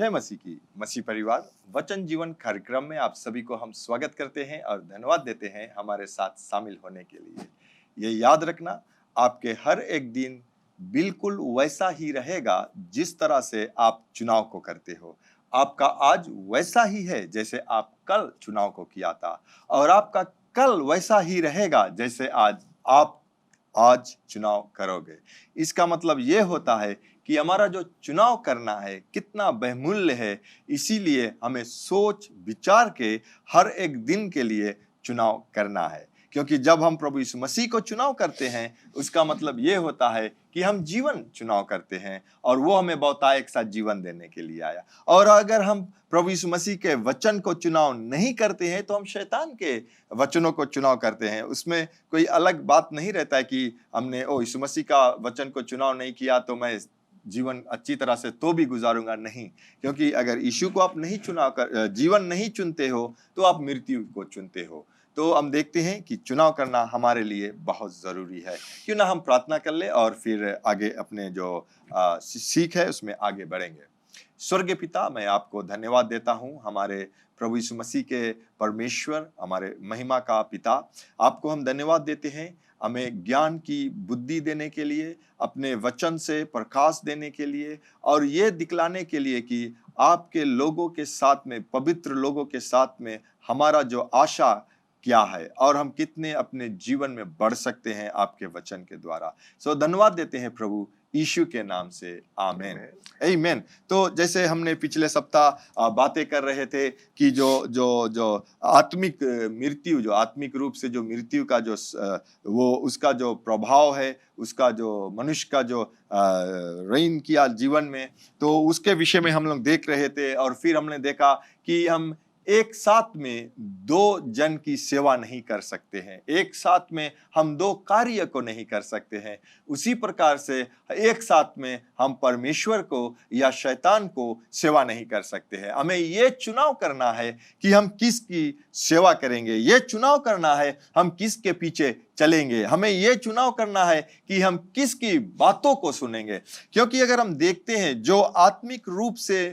जय मसीह की। मसीह परिवार वचन जीवन कार्यक्रम में आप सभी को हम स्वागत करते हैं और धन्यवाद देते हैं हमारे साथ शामिल होने के लिए। ये याद रखना, आपके हर एक दिन बिल्कुल वैसा ही रहेगा जिस तरह से आप चुनाव को करते हो। आपका आज वैसा ही है जैसे आप कल चुनाव को किया था, और आपका कल वैसा ही रहेगा जैसे आप आज चुनाव करोगे। इसका मतलब ये होता है कि हमारा जो चुनाव करना है कितना बहुमूल्य है, इसीलिए हमें सोच विचार के हर एक दिन के लिए चुनाव करना है। क्योंकि जब हम प्रभु यीशु मसीह को चुनाव करते हैं, उसका मतलब ये होता है कि हम जीवन चुनाव करते हैं, और वो हमें बहुतायत के साथ जीवन देने के लिए आया। और अगर हम प्रभु यीशु मसीह के वचन को चुनाव नहीं करते हैं तो हम शैतान के वचनों को चुनाव करते हैं। उसमें कोई अलग बात नहीं रहता है कि हमने यीशु मसीह का वचन को चुनाव नहीं किया तो मैं जीवन अच्छी तरह से तो भी गुजारूंगा, नहीं। क्योंकि अगर यीशु को आप नहीं जीवन नहीं चुनते हो तो आप मृत्यु को चुनते हो। तो हम देखते हैं कि चुनाव करना हमारे लिए बहुत जरूरी है। क्यों ना हम प्रार्थना कर ले और फिर आगे अपने जो सीख है उसमें आगे बढ़ेंगे। स्वर्गीय पिता, मैं आपको धन्यवाद देता हूँ, हमारे प्रभु यीशु मसीह के परमेश्वर, हमारे महिमा का पिता। आपको हम धन्यवाद देते हैं हमें ज्ञान की बुद्धि देने के लिए, अपने वचन से प्रकाश देने के लिए, और ये दिखलाने के लिए कि आपके लोगों के साथ में, पवित्र लोगों के साथ में हमारा जो आशा क्या है और हम कितने अपने जीवन में बढ़ सकते हैं आपके वचन के द्वारा। धन्यवाद देते हैं प्रभु यीशु के नाम से, आमीन, आमीन। तो जैसे हमने पिछले सप्ताह बातें कर रहे थे कि जो आत्मिक मृत्यु, जो आत्मिक रूप से जो मृत्यु का जो वो उसका जो प्रभाव है, उसका जो मनुष्य का जो रेन किया जीवन में, तो उसके विषय में हम लोग देख रहे थे। और फिर हमने देखा कि हम एक साथ में दो जन की सेवा नहीं कर सकते हैं, एक साथ में हम दो कार्य को नहीं कर सकते हैं। उसी प्रकार से एक साथ में हम परमेश्वर को या शैतान को सेवा नहीं कर सकते हैं। हमें ये चुनाव करना है कि हम किसकी सेवा करेंगे, ये चुनाव करना है हम किसके पीछे चलेंगे, हमें ये चुनाव करना है कि हम किसकी बातों को सुनेंगे। क्योंकि अगर हम देखते हैं जो आत्मिक रूप से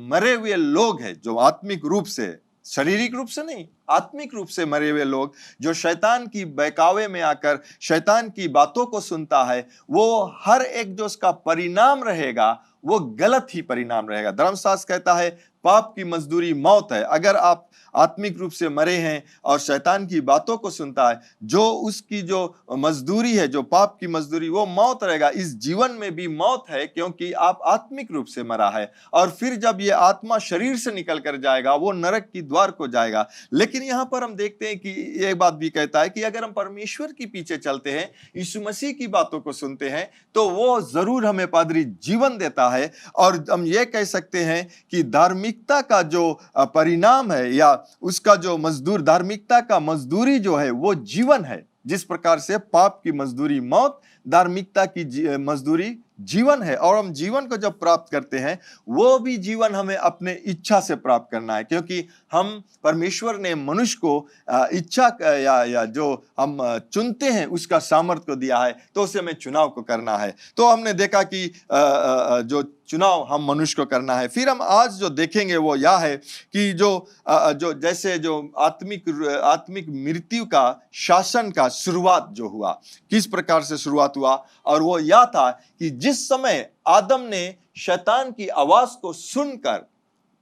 मरे हुए लोग हैं, जो आत्मिक रूप से, शारीरिक रूप से नहीं, आत्मिक रूप से मरे हुए लोग, जो शैतान की बहकावे में आकर शैतान की बातों को सुनता है, वो हर एक जो उसका परिणाम रहेगा वो गलत ही परिणाम रहेगा। धर्मशास्त्र कहता है पाप की मजदूरी मौत है। अगर आप आत्मिक रूप से मरे हैं और शैतान की बातों को सुनता है, जो उसकी जो मजदूरी है, जो पाप की मजदूरी, वो मौत रहेगा। इस जीवन में भी मौत है क्योंकि आप आत्मिक रूप से मरा है, और फिर जब ये आत्मा शरीर से निकल कर जाएगा वो नरक की द्वार को जाएगा। लेकिन यहाँ पर हम देखते हैं कि ये बात भी कहता है कि अगर हम परमेश्वर के पीछे चलते हैं, यीशु मसीह की बातों को सुनते हैं, तो वो जरूर हमें पादरी जीवन देता है। और हम ये कह सकते हैं कि धार्मिकता का जो परिणाम है या उसका जो मजदूर, धार्मिकता का मजदूरी जो है वो जीवन है। जिस प्रकार से पाप की मजदूरी मौत, धार्मिकता की मजदूरी जीवन है। और हम जीवन को जब प्राप्त करते हैं, वो भी जीवन हमें अपने इच्छा से प्राप्त करना है। क्योंकि हम, परमेश्वर ने मनुष्य को इच्छा या जो हम चुनते हैं उसका सामर्थ्य को दिया है, तो उसे हमें चुनाव को करना है। तो हमने देखा कि जो चुनाव हम मनुष्य को करना है। फिर हम आज जो देखेंगे वो यह है कि जो जैसे जो आत्मिक मृत्यु का शासन का शुरुआत जो हुआ, किस प्रकार से शुरुआत हुआ, और वो यह था कि जिस समय आदम ने शैतान की आवाज को सुनकर,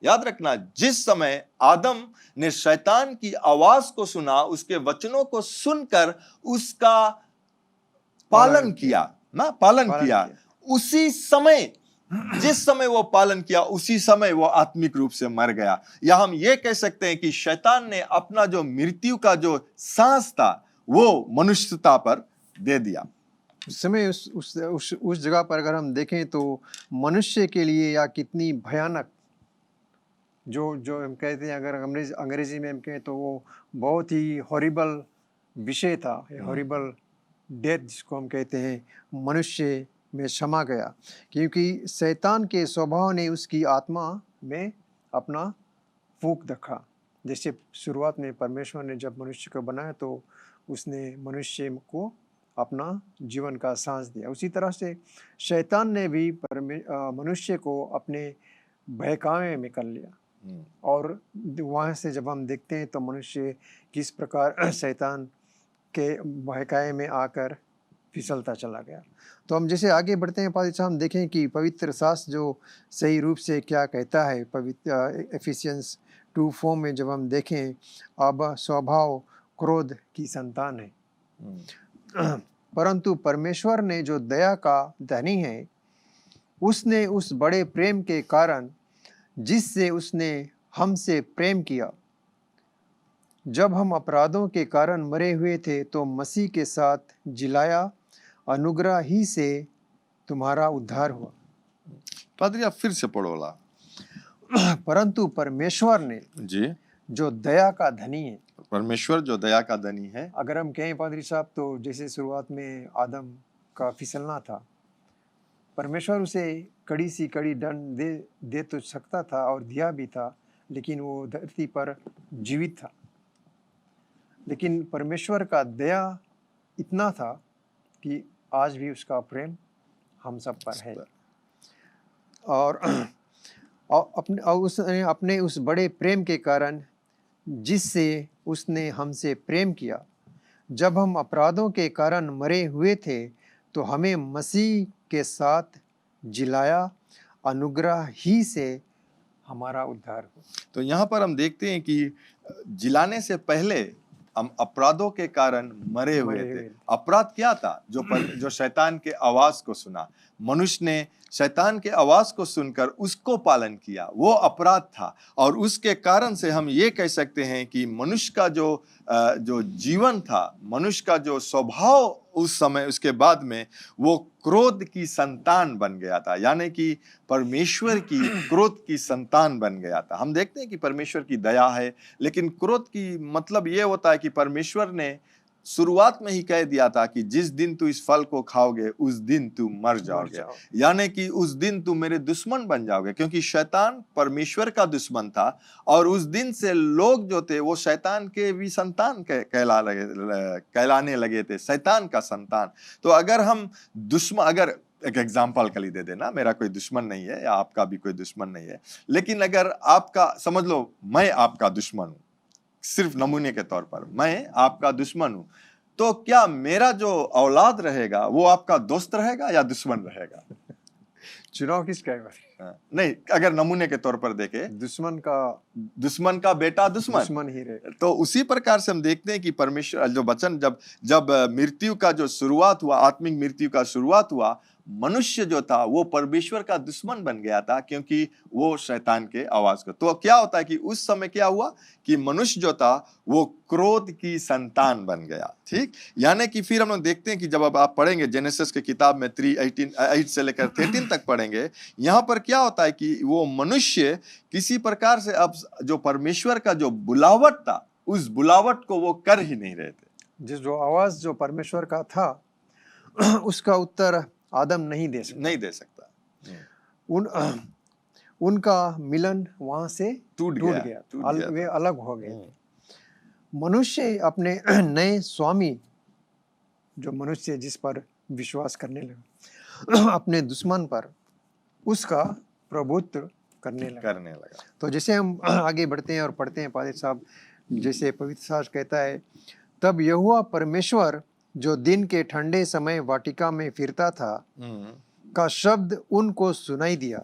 याद रखना, जिस समय आदम ने शैतान की आवाज को सुना, उसके वचनों को सुनकर उसका पालन किया, उसी समय, जिस समय वो पालन किया उसी समय वो आत्मिक रूप से मर गया। या हम ये कह सकते हैं कि शैतान ने अपना जो मृत्यु का जो सांस था वो मनुष्यता पर दे दिया। उस समय उस जगह पर अगर हम देखें तो मनुष्य के लिए या कितनी भयानक, जो हम कहते हैं, अगर अंग्रेजी में हम कहें तो वो बहुत ही हॉरिबल विषय था, हॉरिबल डेथ जिसको हम कहते हैं, मनुष्य में समा गया। क्योंकि शैतान के स्वभाव ने उसकी आत्मा में अपना फूंक रखा। जैसे शुरुआत में परमेश्वर ने जब मनुष्य को बनाया तो उसने मनुष्य को अपना जीवन का सांस दिया। उसी तरह से शैतान ने भी मनुष्य को अपने बहकावे में कर लिया। हम्म, और वहाँ से जब हम देखते हैं तो मनुष्य किस प्रकार शैतान के बहकावे में आकर फिसलता चला गया। तो हम जैसे आगे बढ़ते हैं पादरी साहब, हम देखें कि पवित्र शास्त्र जो सही रूप से क्या कहता है। पवित्र एफिसियंस 2:4 में जब हम देखें, अब स्वभाव क्रोध की संतान है, हम्म, परंतु परमेश्वर ने जो दया का धनी है, उसने उस बड़े प्रेम के कारण जिससे उसने हमसे प्रेम किया, जब हम अपराधों के कारण मरे हुए थे तो मसीह के साथ जिलाया, अनुग्रह ही से तुम्हारा उद्धार हुआ। पादरी आप फिर से पढ़ो ला। परंतु परमेश्वर ने जी, जो दया का धनी है। परमेश्वर जो दया का धनी है। अगर हम कहें पादरी साहब, तो जैसे शुरुआत में आदम का फिसलना था, परमेश्वर उसे कड़ी सी कड़ी दंड दे तो सकता था और दिया भी था, लेकिन वो धरती पर जीवित था। लेकिन परमेश्वर का दया इतना था कि आज भी उसका प्रेम हम सब पर है। और उसने अपने उस बड़े प्रेम के कारण जिससे उसने हमसे प्रेम किया, जब हम अपराधों के कारण मरे हुए थे तो हमें मसीह के साथ जिलाया, अनुग्रह ही से हमारा उद्धार हो। तो यहाँ पर हम देखते हैं कि जिलाने से पहले हम अपराधों के कारण मरे हुए थे। अपराध क्या था? जो शैतान के आवाज को सुना, मनुष्य ने शैतान के आवाज को सुनकर उसको पालन किया, वो अपराध था। और उसके कारण से हम ये कह सकते हैं कि मनुष्य का जो जीवन था, मनुष्य का जो स्वभाव उस समय, उसके बाद में वो क्रोध की संतान बन गया था, यानी कि परमेश्वर की क्रोध की संतान बन गया था। हम देखते हैं कि परमेश्वर की दया है, लेकिन क्रोध की मतलब ये होता है कि परमेश्वर ने शुरुआत में ही कह दिया था कि जिस दिन तू इस फल को खाओगे उस दिन तू मर जाओगे, यानी कि उस दिन तू मेरे दुश्मन बन जाओगे, क्योंकि शैतान परमेश्वर का दुश्मन था। और उस दिन से लोग जो थे वो शैतान के भी संतान कहलाने लगे थे, शैतान का संतान। तो अगर हम अगर एक एग्जाम्पल के लिए दे देना, मेरा कोई दुश्मन नहीं है या आपका भी कोई दुश्मन नहीं है, लेकिन अगर आपका, समझ लो मैं आपका दुश्मन हूं, सिर्फ नमूने के तौर पर मैं आपका दुश्मन हूं, तो क्या मेरा जो औलाद रहेगा वो आपका दोस्त रहेगा या दुश्मन रहेगा? चुनाव किसका है? नहीं, अगर नमूने के तौर पर देखे, दुश्मन का बेटा दुश्मन ही रहेगा। तो उसी प्रकार से हम देखते हैं कि परमेश्वर जो वचन, जब मृत्यु का जो शुरुआत हुआ, आत्मिक मृत्यु का शुरुआत हुआ, मनुष्य जो था वो परमेश्वर का दुश्मन बन गया था, क्योंकि वो शैतान के आवाज को। तो क्या होता है कि उस समय क्या हुआ कि मनुष्य जो था वो क्रोध की संतान बन गया। ठीक, यानी कि फिर हम लोग देखते हैं कि जब अब आप पढ़ेंगे जेनेसिस के किताब में 3:8 से लेकर 13 तक पढ़ेंगे, यहाँ पर क्या होता है कि वो मनुष्य किसी प्रकार से अब जो परमेश्वर का जो बुलावट था, उस बुलावट को वो कर ही नहीं रहे थे। जो आवाज जो परमेश्वर का था उसका उत्तर आदम नहीं दे सकता। उनका मिलन वहां से टूट गया। वे अलग हो गए। मनुष्य अपने नए स्वामी, जो मनुष्य जिस पर विश्वास करने लगा, अपने दुश्मन पर उसका प्रभुत्व करने लगा। तो जैसे हम आगे बढ़ते हैं और पढ़ते हैं पादरी साहब, जैसे पवित्र शास्त्र कहता है, तब यहोवा परमेश्वर जो दिन के ठंडे समय वाटिका में फिरता था का शब्द उनको सुनाई दिया।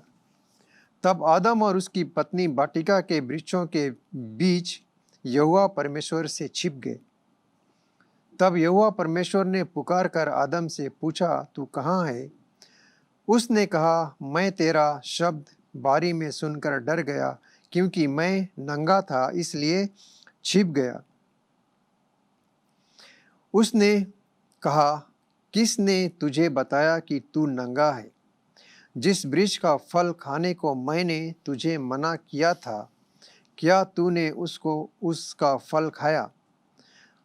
तब आदम और उसकी पत्नी वाटिका के वृक्षों के बीच यहोवा परमेश्वर से छिप गए। तब यहोवा परमेश्वर ने पुकार कर आदम से पूछा, तू कहाँ है? उसने कहा, मैं तेरा शब्द बारी में सुनकर डर गया, क्योंकि मैं नंगा था इसलिए छिप गया। उसने कहा, किसने तुझे बताया कि तू नंगा है? जिस वृक्ष का फल खाने को मैंने तुझे मना किया था, क्या तूने उसका फल खाया?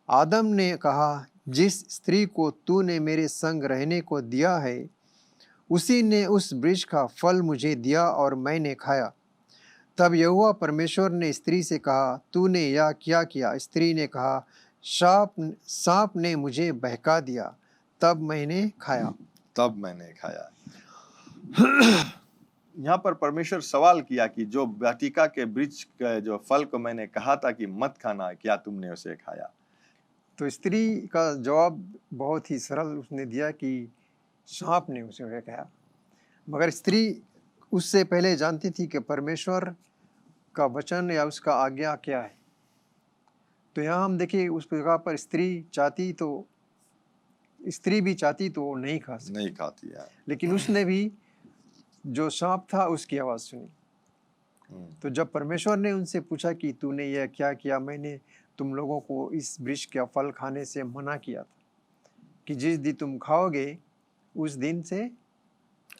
आदम ने कहा, जिस स्त्री को तूने मेरे संग रहने को दिया है, उसी ने उस वृक्ष का फल मुझे दिया और मैंने खाया। तब यहोवा परमेश्वर ने स्त्री से कहा, तूने यह क्या किया? स्त्री ने कहा, सांप ने मुझे बहका दिया, तब मैंने खाया। यहाँ पर परमेश्वर सवाल किया कि जो वाटिका के वृक्ष के जो फल को मैंने कहा था कि मत खाना, क्या तुमने उसे खाया? तो स्त्री का जवाब बहुत ही सरल उसने दिया कि सांप ने उसे कहा। मगर स्त्री उससे पहले जानती थी कि परमेश्वर का वचन या उसका आज्ञा क्या है। तो यहाँ हम देखिए उस जगह पर स्त्री भी चाहती तो नहीं खा सकती, नहीं खाती है। लेकिन उसने भी जो सांप था उसकी आवाज़ सुनी। तो जब परमेश्वर ने उनसे पूछा कि तूने यह क्या किया, मैंने तुम लोगों को इस वृक्ष का फल खाने से मना किया था कि जिस दिन तुम खाओगे उस दिन से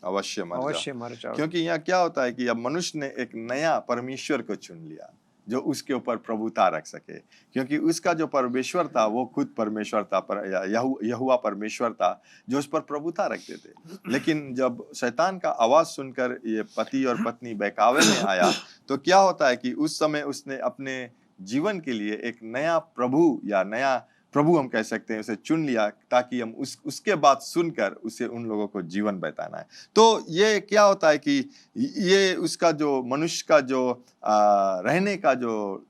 अवश्य अवश्य मर जाओगे। क्योंकि यहाँ क्या होता है कि अब मनुष्य ने एक नया परमेश्वर को चुन लिया जो उसके ऊपर प्रभुता रख सके, क्योंकि उसका जो परमेश्वर था वो खुद परमेश्वर था, पर यहोवा परमेश्वर था जो उस पर प्रभुता रखते थे। लेकिन जब शैतान का आवाज सुनकर ये पति और पत्नी बहकावे में आया तो क्या होता है कि उस समय उसने अपने जीवन के लिए एक नया प्रभु या नया प्रभु हम कह सकते हैं उसे चुन लिया, ताकि हम उसके बात सुनकर उसे उन लोगों को जीवन बताना है। तो ये क्या होता है कि ये उसका जो मनुष्य का जो रहने का जो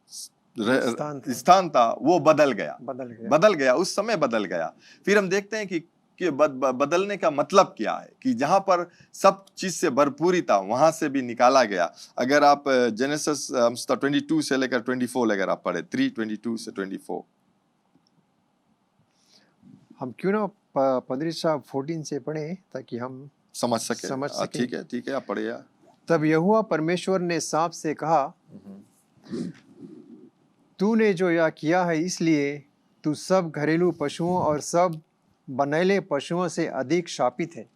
स्थान था वो बदल गया, उस समय बदल गया। फिर हम देखते हैं कि बदलने का मतलब क्या है कि जहां पर सब चीज से भरपूरी था वहां से भी निकाला गया। अगर आप जेनेसिस 22 से लेकर 24 अगर आप पढ़े, 3:22 से 24, हम क्यों ना पादरी साहब 14 से पढ़े ताकि हम समझ सके। ठीक है, आप पढ़िए। तब यहोवा परमेश्वर ने सांप से कहा, तूने जो यह किया है इसलिए तू सब घरेलू पशुओं और सब बनैले पशुओं से अधिक शापित है।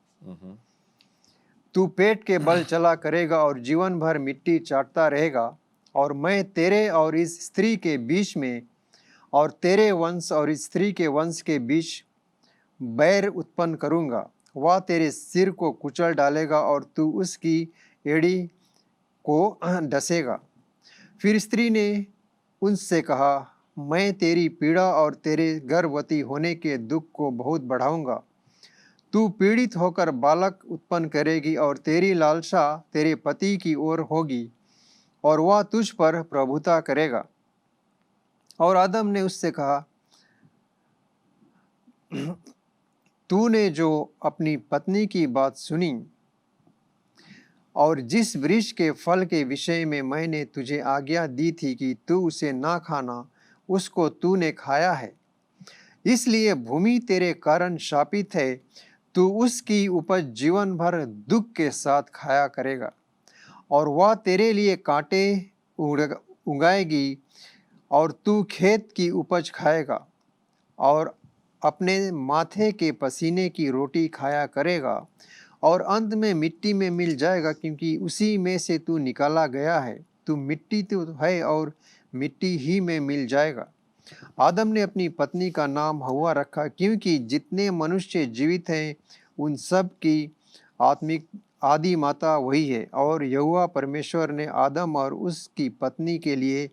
तू पेट के बल चला करेगा और जीवन भर मिट्टी चाटता रहेगा, और मैं तेरे और इस स्त्री के बीच में और तेरे वंश और इस स्त्री के वंश के बीच बैर उत्पन्न करूंगा। वह तेरे सिर को कुचल डालेगा और तू उसकी एड़ी को डसेगा। फिर स्त्री ने उनसे कहा, मैं तेरी पीड़ा और तेरे गर्भवती होने के दुख को बहुत बढ़ाऊंगा। तू पीड़ित होकर बालक उत्पन्न करेगी और तेरी लालसा तेरे पति की ओर होगी और वह तुझ पर प्रभुता करेगा। और आदम ने उससे कहा, तूने जो अपनी पत्नी की बात सुनी और जिस वृक्ष के फल के विषय में मैंने तुझे आज्ञा दी थी कि तू उसे ना खाना, उसको तूने खाया है, इसलिए भूमि तेरे कारण शापित है। तू उसकी उपज जीवन भर दुख के साथ खाया करेगा और वह तेरे लिए कांटे उगाएगी और तू खेत की उपज खाएगा और अपने माथे के पसीने की रोटी खाया करेगा और अंत में मिट्टी में मिल जाएगा, क्योंकि उसी में से तू निकाला गया है। तू मिट्टी तो है और मिट्टी ही में मिल जाएगा। आदम ने अपनी पत्नी का नाम हव्वा रखा, क्योंकि जितने मनुष्य जीवित हैं उन सब की आत्मिक आदि माता वही है। और यहोवा परमेश्वर ने आदम और उसकी पत्नी के लिए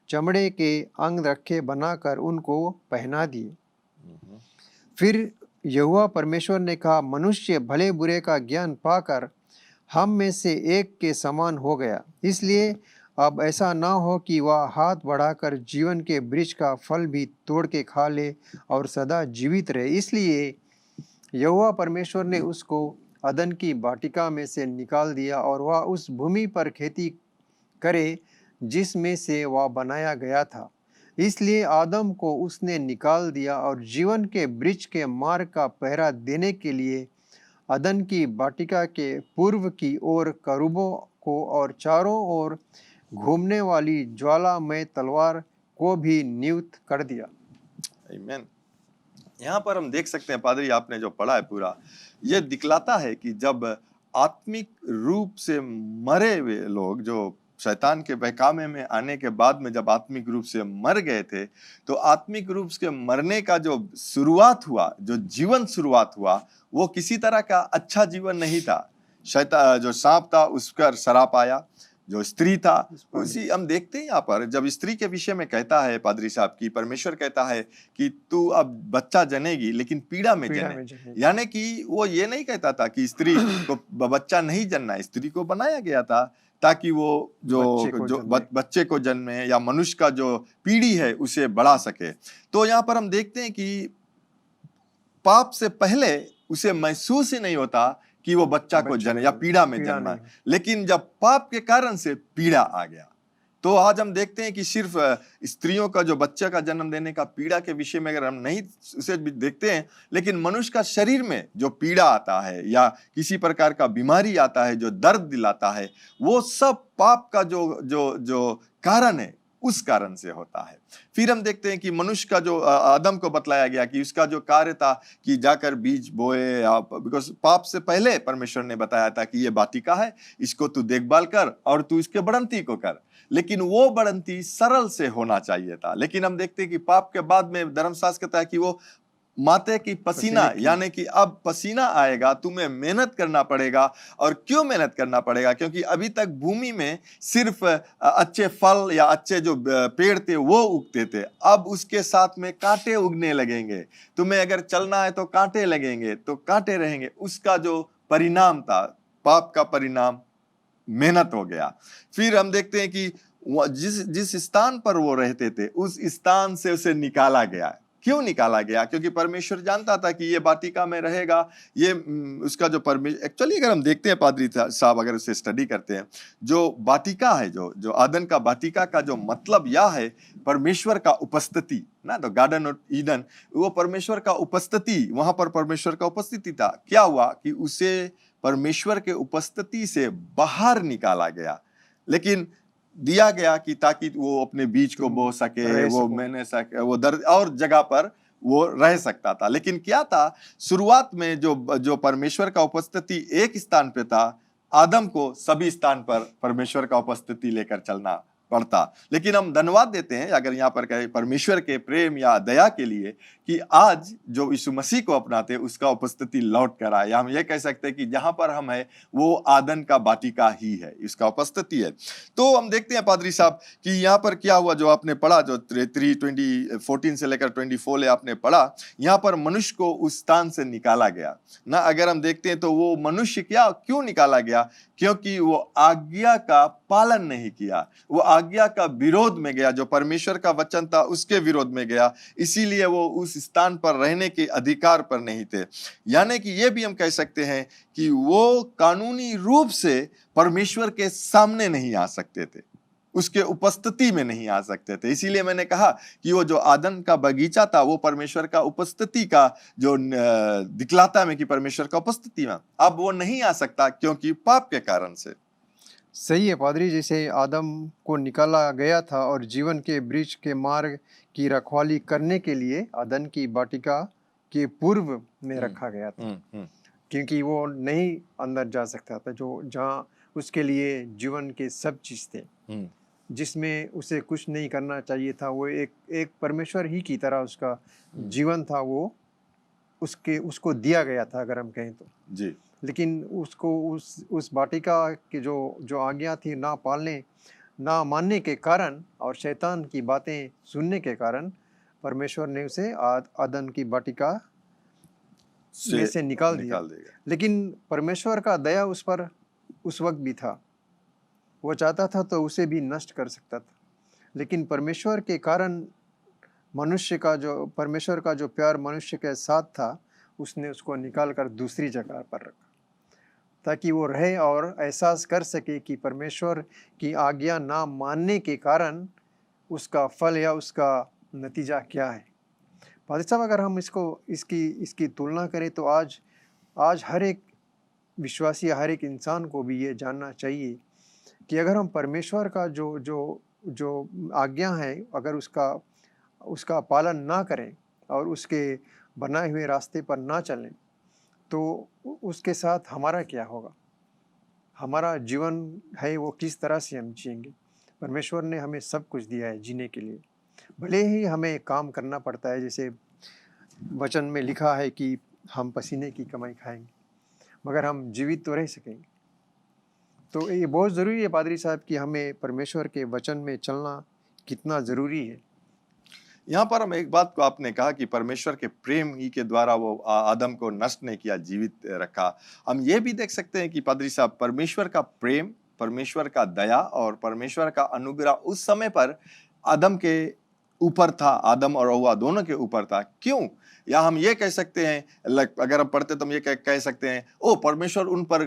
चमड़े के अंग रखे बनाकर उनको पहना दिए। फिर यहोवा परमेश्वर ने कहा, मनुष्य भले बुरे का ज्ञान पाकर हम में से एक के समान हो गया, इसलिए अब ऐसा ना हो कि वह हाथ बढ़ाकर जीवन के वृक्ष का फल भी तोड़ के खा ले और सदा जीवित रहे। इसलिए यहोवा परमेश्वर ने उसको अदन की वाटिका में से निकाल दिया और वह उस भूमि पर खेती करे जिसमें से वह बनाया गया था। इसलिए आदम को उसने निकाल दिया और जीवन के वृक्ष के मार्ग का पहरा देने के लिए अदन की वाटिका के पूर्व की ओर करूबों को और चारों ओर घूमने वाली ज्वालामय तलवार को भी नियुक्त कर दिया। आमीन। यहाँ पर हम देख सकते हैं पादरी, आपने जो पढ़ा है पूरा, ये दिखलाता है कि जब आत्मिक रूप से मरे हुए लोग जो शैतान के बहकावे में आने के बाद में जब आत्मिक रूप से मर गए थे, तो आत्मिक रूप से मरने का जो शुरुआत हुआ, जो जीवन शुरुआत हुआ, वो किसी तरह का अच्छा जीवन नहीं था। शैतान जो सांप था उसका शराप आया, जो स्त्री था, पानी उसी हम देखते हैं यहाँ पर जब स्त्री के विषय में कहता है पादरी साहब की, परमेश्वर कहता है कि तू अब बच्चा जनेगी लेकिन पीड़ा में पीड़ा जने। में जनेगी। यानी कि वो ये नहीं कहता था कि स्त्री को बच्चा नहीं जनना है, स्त्री को बनाया गया था ताकि वो बच्चे को जन्मे या मनुष्य का जो पीढ़ी है उसे बढ़ा सके। तो यहाँ पर हम देखते हैं कि पाप से पहले उसे महसूस ही नहीं होता कि वो बच्चा को जन्मे या पीड़ा में जन्मा, लेकिन जब पाप के कारण से पीड़ा आ गया तो आज हम देखते हैं कि सिर्फ स्त्रियों का जो बच्चे का जन्म देने का पीड़ा के विषय में अगर हम नहीं उसे भी देखते हैं, लेकिन मनुष्य का शरीर में जो पीड़ा आता है या किसी प्रकार का बीमारी आता है जो दर्द दिलाता है, वो सब पाप का जो जो जो कारण है उस कारण से होता है। फिर हम देखते हैं कि मनुष्य का जो आदम को बतलाया गया कि उसका जो कार्य था कि जाकर बीज बोए, बिकॉज पाप से पहले परमेश्वर ने बताया था कि ये वाटिका है, इसको तू देखभाल कर और तू इसके बढ़ंती को कर, लेकिन वो बढ़ंती सरल से होना चाहिए था। लेकिन हम देखते हैं कि पाप के बाद में धर्मशास्त्र कहता है कि वो माते की पसीना, यानी कि अब पसीना आएगा, तुम्हें मेहनत करना पड़ेगा। और क्यों मेहनत करना पड़ेगा? क्योंकि अभी तक भूमि में सिर्फ अच्छे फल या अच्छे जो पेड़ थे वो उगते थे, अब उसके साथ में कांटे उगने लगेंगे। तुम्हें अगर चलना है तो कांटे लगेंगे, तो कांटे रहेंगे। उसका जो परिणाम था, पाप का परिणाम मेहनत हो गया। फिर हम देखते हैं कि जिस स्थान पर वो रहते थे उस स्थान से उसे निकाला गया। क्यों निकाला गया? क्योंकि परमेश्वर जानता था कि ये वाटिका में रहेगा, ये उसका जो एक्चुअली अगर हम देखते हैं पादरी साहब, अगर उसे स्टडी करते हैं, जो वाटिका है, जो आदन का वाटिका का जो मतलब यह है परमेश्वर का उपस्थिति ना, तो गार्डन ऑफ ईडन, वो परमेश्वर का उपस्थिति, वहां पर परमेश्वर का उपस्थिति था। क्या हुआ कि उसे परमेश्वर के उपस्थिति से बाहर निकाला गया, लेकिन दिया गया कि ताकि वो अपने बीज को बो सके, वो मैंने सके, वो दर्द और जगह पर वो रह सकता था। लेकिन क्या था, शुरुआत में जो परमेश्वर का उपस्थिति एक स्थान पे था, आदम को सभी स्थान पर परमेश्वर का उपस्थिति लेकर चलना पड़ता। लेकिन हम धन्यवाद देते हैं अगर यहाँ पर कहे परमेश्वर के प्रेम या दया के लिए कि आज जो यीशु मसीह को अपनाते उसका उपस्थिति लौट कर आया। हम ये कह सकते हैं कि जहां पर हम है वो आदन का वाटिका ही है, इसका उपस्थिति है। तो हम देखते हैं पादरी साहब कि यहाँ पर क्या हुआ, जो आपने पढ़ा, जो 14 से लेकर 24 ले आपने पढ़ा, यहाँ पर मनुष्य को उस स्थान से निकाला गया ना। अगर हम देखते हैं तो वो मनुष्य क्यों निकाला गया? क्योंकि वो आज्ञा का पालन नहीं किया, वो आज्ञा का विरोध में गया, जो परमेश्वर का वचन था उसके विरोध में गया, इसीलिए वो उस स्थान पर रहने के अधिकार पर नहीं थे। यानी कि ये भी हम कह सकते हैं कि वो कानूनी रूप से परमेश्वर के सामने नहीं आ सकते थे, उसके उपस्थिति में नहीं आ सकते थे। इसीलिए मैंने कहा कि वो जो आदन का बगीचा था वो परमेश्वर का उपस्थिति का जो दिखलाता में कि परमेश्वर का उपस्थिति में, अब वो नहीं आ सकता क्योंकि पाप के कारण से। सही है पादरी, जैसे आदम को निकाला गया था और जीवन के वृक्ष के मार्ग की रखवाली करने के लिए आदन की वाटिका के पूर्व में रखा गया था, क्योंकि वो नहीं अंदर जा सकता था, जो जहाँ उसके लिए जीवन के सब चीज़ थे, जिसमें उसे कुछ नहीं करना चाहिए था। वो एक परमेश्वर ही की तरह उसका जीवन था, वो उसको दिया गया था अगर हम कहें तो जी। लेकिन उसको उस वाटिका की जो आज्ञा थी ना मानने के कारण और शैतान की बातें सुनने के कारण परमेश्वर ने उसे आदन की वाटिका में से निकाल दिया। लेकिन परमेश्वर का दया उस पर उस वक्त भी था, वो चाहता था तो उसे भी नष्ट कर सकता था, लेकिन परमेश्वर के कारण परमेश्वर का जो प्यार मनुष्य के साथ था, उसने उसको निकाल कर दूसरी जगह पर रखा ताकि वो रहे और एहसास कर सके कि परमेश्वर की आज्ञा ना मानने के कारण उसका फल या उसका नतीजा क्या है। पादरी साहब, अगर हम इसकी तुलना करें तो आज हर एक विश्वासी, हर एक इंसान को भी ये जानना चाहिए कि अगर हम परमेश्वर का जो आज्ञा है, अगर उसका पालन ना करें और उसके बनाए हुए रास्ते पर ना चलें, तो उसके साथ हमारा क्या होगा? हमारा जीवन है वो किस तरह से हम जिएंगे? परमेश्वर ने हमें सब कुछ दिया है जीने के लिए, भले ही हमें काम करना पड़ता है, जैसे वचन में लिखा है कि हम पसीने की कमाई खाएंगे, मगर हम जीवित तो रह सकेंगे। तो ये बहुत ज़रूरी है पादरी साहब कि हमें परमेश्वर के वचन में चलना कितना ज़रूरी है। यहाँ पर हम एक बात को आपने कहा कि परमेश्वर के प्रेम ही के द्वारा वो आदम को नष्ट नहीं किया, जीवित रखा। हम ये भी देख सकते हैं कि पादरी साहब, परमेश्वर का प्रेम, परमेश्वर का दया और परमेश्वर का अनुग्रह उस समय पर आदम के ऊपर था, आदम और हव्वा दोनों के ऊपर था। क्यों? या हम ये कह सकते हैं, अगर हम पढ़ते तो हम ये कह सकते हैं, ओ परमेश्वर उन पर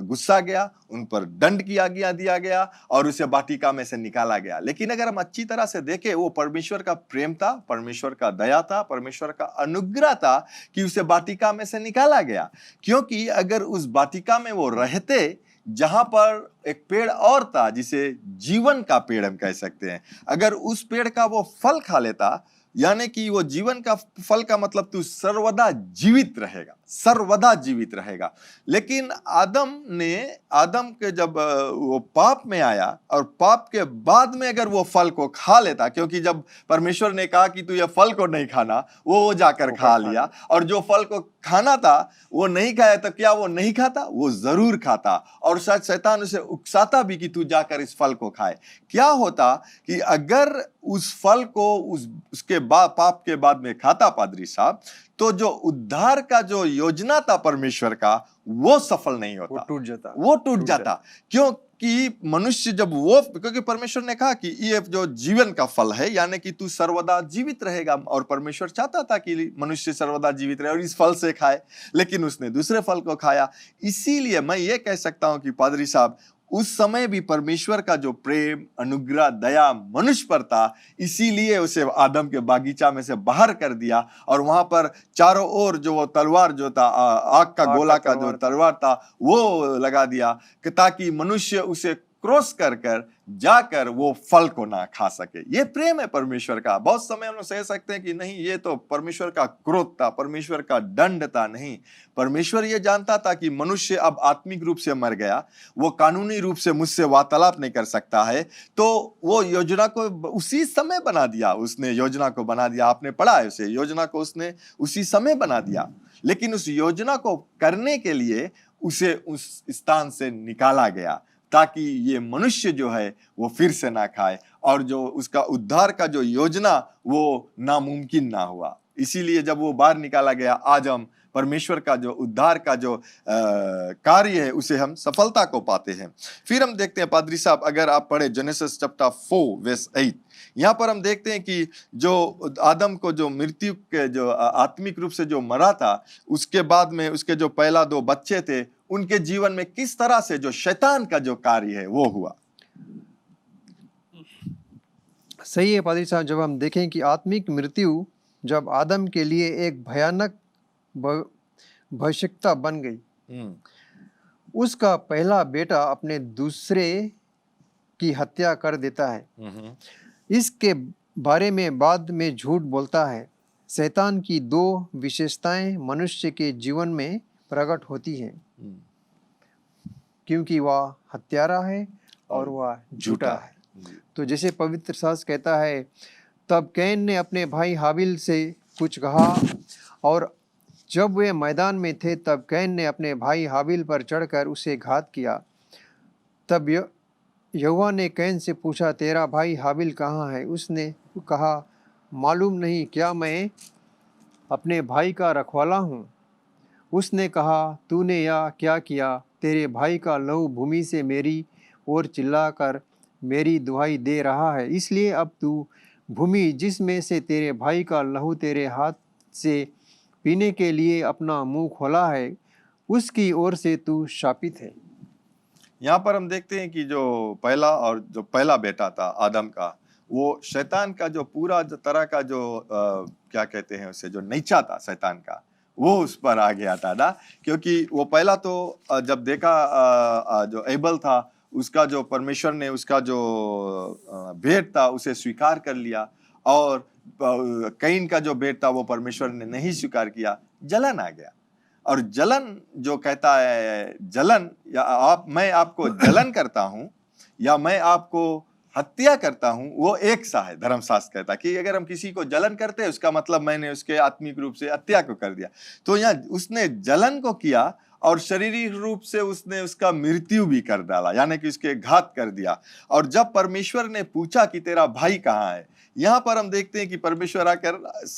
गुस्सा गया, उन पर दंड दिया गया और उसे वाटिका में से निकाला गया। लेकिन अगर हम अच्छी तरह से देखें, वो परमेश्वर का प्रेम था, परमेश्वर का दया था, परमेश्वर का अनुग्रह था कि उसे वाटिका में से निकाला गया। क्योंकि अगर उस वाटिका में वो रहते जहां पर एक पेड़ और था जिसे जीवन का पेड़ हम कह सकते हैं, अगर उस पेड़ का वो फल खा लेता, यानी कि वो जीवन का फल का मतलब तू सर्वदा जीवित रहेगा, सर्वदा जीवित रहेगा। लेकिन आदम के जब वो पाप में आया और पाप के बाद में अगर वो फल को खा लेता, क्योंकि जब परमेश्वर ने कहा कि तू ये फल को नहीं खाना, वो जाकर खा लिया, और जो फल को खाना था वो नहीं खाया, तो क्या वो नहीं खाता? वो जरूर खाता। और शायद शैतान उसे उकसाता भी कि तू जाकर इस फल को खाए। क्या होता कि अगर उस फल को उसके बाद, पाप के बाद में खाता पादरी साहब, तो जो उद्धार का जो योजना था परमेश्वर का, वो सफल नहीं होता, वो टूट जाता। क्योंकि मनुष्य जब क्योंकि परमेश्वर ने कहा कि ये जो जीवन का फल है, यानी कि तू सर्वदा जीवित रहेगा, और परमेश्वर चाहता था कि मनुष्य सर्वदा जीवित रहे और इस फल से खाए, लेकिन उसने दूसरे फल को खाया। इसीलिए मैं ये कह सकता हूं कि पादरी साहब, उस समय भी परमेश्वर का जो प्रेम, अनुग्रह, दया मनुष्य पर था, इसीलिए उसे आदम के बागीचा में से बाहर कर दिया और वहां पर चारों ओर जो वो तलवार जो था, आग का गोला का जो तलवार था, वो लगा दिया कि ताकि मनुष्य उसे क्रॉस कर जाकर वो फल को ना खा सके। ये प्रेम है परमेश्वर का। बहुत समय हम लोग कह सकते हैं कि नहीं, ये तो परमेश्वर का क्रोध था, परमेश्वर का दंड था। नहीं, परमेश्वर ये जानता था कि मनुष्य अब आत्मिक रूप से मर गया, वो कानूनी रूप से मुझसे वार्तालाप नहीं कर सकता है, तो वो योजना को उसी समय बना दिया। उसने योजना को बना दिया, आपने पढ़ा है उसे, योजना को उसने उसी समय बना दिया। लेकिन उस योजना को करने के लिए उसे उस स्थान से निकाला गया, ताकि ये मनुष्य जो है वो फिर से ना खाए, और जो उसका उद्धार का जो योजना वो नामुमकिन ना हुआ। इसीलिए जब वो बाहर निकाला गया, आज हम परमेश्वर का जो उद्धार का जो कार्य है, उसे हम सफलता को पाते हैं। फिर हम देखते हैं पादरी साहब, अगर आप पढ़े जेनेसिस चैप्टर 4 वर्स 8, यहाँ पर हम देखते हैं कि जो आदम को जो मृत्यु के जो आत्मिक रूप से जो मरा था, उसके बाद में उसके जो पहला 2 बच्चे थे, उनके जीवन में किस तरह से जो शैतान का जो कार्य है वो हुआ। सही है पादरी साहब। जब हम देखें कि आत्मिक मृत्यु जब आदम के लिए एक भयानक भविष्यता बन गई, उसका पहला बेटा अपने दूसरे की हत्या कर देता है। इसके बारे में बाद में झूठ बोलता है। शैतान की 2 विशेषताएं मनुष्य के जीवन में प्रकट होती हैं, क्योंकि वह हत्यारा है और वह झूठा है। तो जैसे पवित्र शास्त्र कहता है, तब कैन ने अपने भाई हाबिल से कुछ कहा, और जब वे मैदान में थे तब कैन ने अपने भाई हाबिल पर चढ़कर उसे घात किया। तब यहोवा ने कैन से पूछा, तेरा भाई हाबिल कहाँ है? उसने कहा, मालूम नहीं, क्या मैं अपने भाई का रखवाला हूँ? उसने कहा, तूने यह क्या किया? तेरे भाई का लहू भूमि से मेरी ओर चिल्लाकर मेरी दुहाई दे रहा है, इसलिए अब तू भूमि जिसमें से तेरे भाई का लहू तेरे हाथ से पीने के लिए अपना मुंह खोला है, उसकी ओर से तू शापित है। यहाँ पर हम देखते हैं कि जो पहला बेटा था आदम का, वो शैतान का जो पूरा जो तरह का जो क्या कहते हैं उसे, जो नेचा था शैतान का, वो उस पर आ गया था ना। क्योंकि वो पहला तो जब देखा जो एबल था, उसका जो परमेश्वर ने उसका जो भेंट था उसे स्वीकार कर लिया, और कैन का जो भेंट था वो परमेश्वर ने नहीं स्वीकार किया। जलन आ गया, और जलन जो कहता है, जलन या मैं आपको जलन करता हूं या मैं आपको हत्या करता हूं, वो एक सा है। धर्मशास्त्र कहता कि अगर हम किसी को जलन करते हैं, उसका मतलब मैंने उसके आत्मिक रूप से हत्या को कर दिया। तो यहाँ उसने जलन को किया और शारीरिक रूप से उसने उसका मृत्यु भी कर डाला, यानी कि उसके घात कर दिया। और जब परमेश्वर ने पूछा कि तेरा भाई कहाँ है, यहाँ पर हम देखते हैं कि परमेश्वर आकर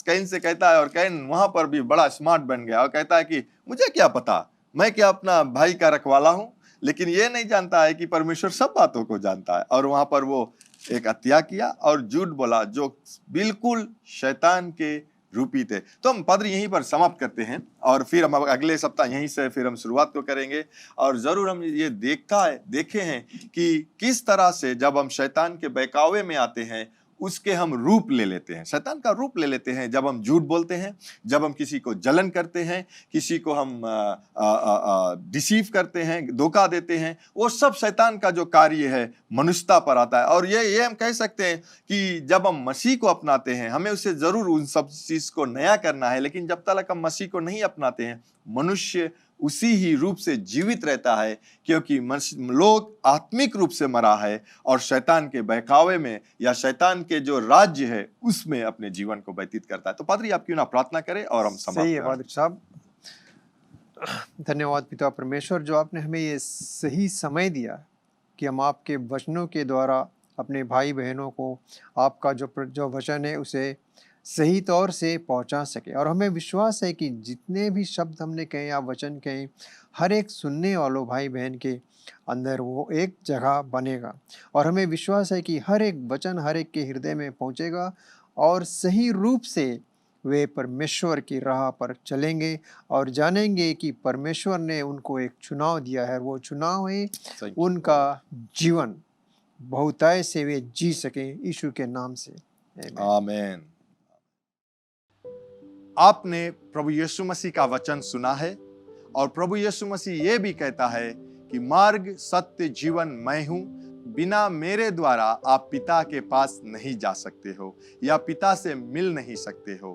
कैन से कहता है, और कैन वहां पर भी बड़ा स्मार्ट बन गया और कहता है कि मुझे क्या पता, मैं क्या अपना भाई का रखवाला हूं। लेकिन ये नहीं जानता है कि परमेश्वर सब बातों को जानता है। और वहां पर वो एक हत्या किया और झूठ बोला जो बिल्कुल शैतान के रूपी थे। तो हम पादरी यहीं पर समाप्त करते हैं और फिर हम अगले सप्ताह यहीं से फिर हम शुरुआत को करेंगे। और जरूर हम ये देखे हैं कि किस तरह से जब हम शैतान के बहकावे में आते हैं उसके हम रूप ले लेते हैं, शैतान का रूप ले लेते हैं। जब हम झूठ बोलते हैं, जब हम किसी को जलन करते हैं, किसी को हम डिसीव करते हैं, धोखा देते हैं, वो सब शैतान का जो कार्य है मनुष्यता पर आता है। और ये हम कह सकते हैं कि जब हम मसीह को अपनाते हैं, हमें उसे जरूर उन सब चीज को नया करना है। लेकिन जब तक हम मसीह को नहीं अपनाते हैं, मनुष्य उसी ही रूप से जीवित रहता है, क्योंकि लोग आत्मिक रूप से मरा है और शैतान के बहकावे में या शैतान के जो राज्य है उसमें अपने जीवन को व्यतीत करता है। तो पादरी आप क्यों ना प्रार्थना करें और हम समाप्त सही है करें। पादरी साहब, धन्यवाद पिता परमेश्वर जो आपने हमें ये सही समय दिया कि हम आपके वचनों के द्वारा अपने भाई बहनों को आपका जो वचन है उसे सही तौर से पहुंचा सके। और हमें विश्वास है कि जितने भी शब्द हमने कहे या वचन कहे, हर एक सुनने वालों भाई बहन के अंदर वो एक जगह बनेगा। और हमें विश्वास है कि हर एक वचन हर एक के हृदय में पहुंचेगा और सही रूप से वे परमेश्वर की राह पर चलेंगे और जानेंगे कि परमेश्वर ने उनको एक चुनाव दिया है। वो चुनाव है उनका जीवन बहुतायत से वे जी सके यीशु के नाम से। आमीन। आपने प्रभु यीशु मसीह का वचन सुना है और प्रभु यीशु मसीह ये भी कहता है कि मार्ग सत्य जीवन मैं हूं, बिना मेरे द्वारा आप पिता के पास नहीं जा सकते हो या पिता से मिल नहीं सकते हो।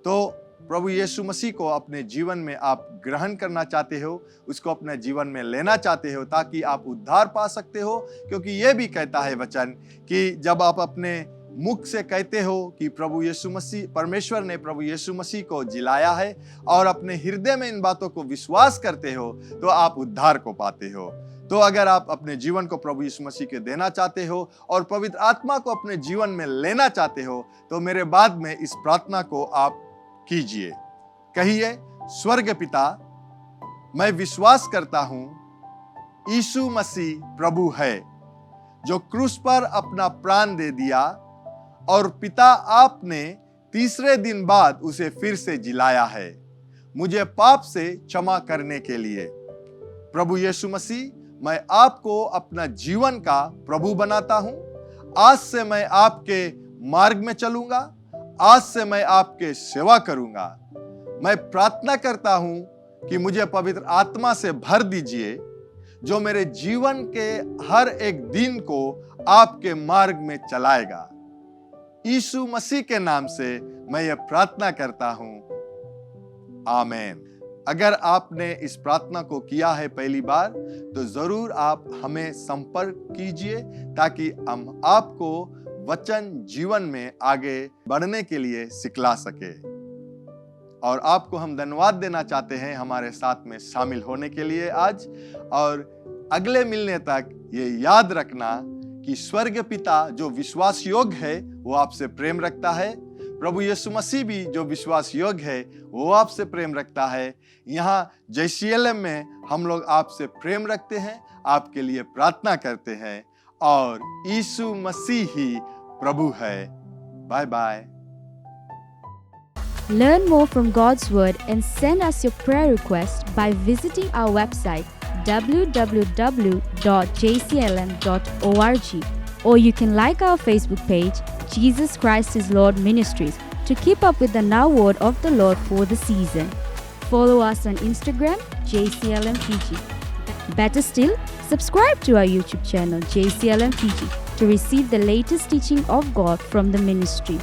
तो प्रभु यीशु मसीह को अपने जीवन में आप ग्रहण करना चाहते हो, उसको अपने जीवन में लेना चाहते हो ताकि आप उद्धार पा सकते हो। क्योंकि ये भी कहता है वचन कि जब आप अपने मुख से कहते हो कि प्रभु यीशु मसीह, परमेश्वर ने प्रभु यीशु मसीह को जिलाया है और अपने हृदय में इन बातों को विश्वास करते हो तो आप उद्धार को पाते हो। तो अगर आप अपने जीवन को प्रभु यीशु मसीह के देना चाहते हो और पवित्र आत्मा को अपने जीवन में लेना चाहते हो तो मेरे बाद में इस प्रार्थना को आप कीजिए। कहिए, स्वर्ग पिता, मैं विश्वास करता हूं यीशु मसीह प्रभु है जो क्रूस पर अपना प्राण दे दिया और पिता आपने तीसरे दिन बाद उसे फिर से जिलाया है मुझे पाप से क्षमा करने के लिए। प्रभु यीशु मसीह, मैं आपको अपना जीवन का प्रभु बनाता हूं। आज से मैं आपके मार्ग में चलूंगा, आज से मैं आपके सेवा करूंगा। मैं प्रार्थना करता हूं कि मुझे पवित्र आत्मा से भर दीजिए जो मेरे जीवन के हर एक दिन को आपके मार्ग में चलाएगा। यीशु मसीह के नाम से मैं ये प्रार्थना करता हूं, आमीन। अगर आपने इस प्रार्थना को किया है पहली बार तो जरूर आप हमें संपर्क कीजिए ताकि हम आपको वचन जीवन में आगे बढ़ने के लिए सिखला सके। और आपको हम धन्यवाद देना चाहते हैं हमारे साथ में शामिल होने के लिए आज। और अगले मिलने तक ये याद रखना कि स्वर्ग पिता जो विश्वास योग्य है वो आपसे प्रेम रखता है। प्रभु यीशु मसीह भी जो विश्वास योग्य है वो आपसे प्रेम रखता है। यहाँ JCLM में हम लोग आपसे प्रेम रखते हैं, आपके लिए प्रार्थना करते हैं और यीशु मसीह ही प्रभु है। Bye bye. Learn more from God's Word and send us your prayer request by visiting our website www.jclm.org, or you can like our Facebook page, Jesus Christ is Lord Ministries, to keep up with the Now Word of the Lord for the season. Follow us on Instagram, JCLMPG. Better still, subscribe to our YouTube channel, JCLMPG, to receive the latest teaching of God from the ministry.